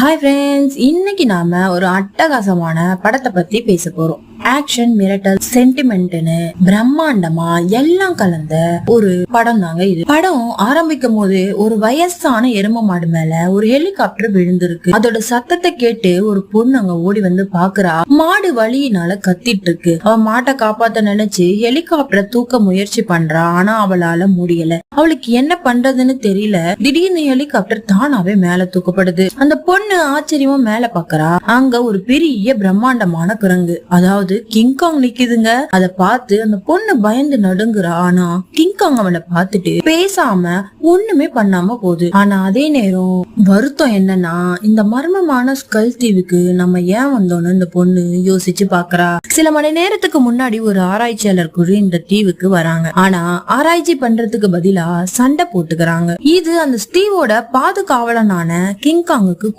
Hi friends, இன்னைக்கு நாம ஒரு அட்டகாசமான படத்தை பத்தி பேச போறோம். ஆக்ஷன், மிரட்டல், சென்டிமெண்ட்னு பிரம்மாண்டமா எல்லாம் கலந்த ஒரு படம் தாங்க இது. படம் ஆரம்பிக்கும் போது ஒரு வயசான எரும மாடு மேல ஒரு ஹெலிகாப்டர் விழுந்திருக்கு. அதோட சத்தத்தை கேட்டு ஒரு பொண்ணு அங்க ஓடி வந்து பாக்குறா. மாடு வலியினால கத்திட்டு இருக்கு. அவ மாட்டை காப்பாத்த நினைச்சு ஹெலிகாப்டரை தூக்க முயற்சி பண்றா. ஆனா அவளால முடியல. அவளுக்கு என்ன பண்றதுன்னு தெரியல. திடீர்னு ஹெலிகாப்டர் தானாவே மேல தூக்கப்படுது. அந்த பொண்ணு ஆச்சரியமா மேல பாக்குறா. அங்க ஒரு பெரிய பிரம்மாண்டமான குரங்கு, அதாவது கிங்காங் நிக்குதுங்க. அத பார்த்து அந்த பொண்ணு பயந்து நடுங்குறா. ஆனா கிங்காங் அவளை பார்த்துட்டு பேசாம ஒண்ணுமே பண்ணாம போகுது. ஆனா அதே நேரம் வருத்தம் என்னன்னா, இந்த மர்மமான ஸ்கல் தீவுக்கு நம்ம ஏன் வந்தோம்னு இந்த பொண்ணு யோசிச்சு பாக்குறா. சில மணி நேரத்துக்கு முன்னாடி ஒரு ஆராய்ச்சியாளர் குழு இந்த தீவுக்கு வராங்க. ஆனா ஆராய்ச்சி பண்றதுக்கு பதிலா சண்டை போட்டுக்கிறாங்க. இது அந்த தீவோட பாதுகாவலனான கிங்காங்குக்கு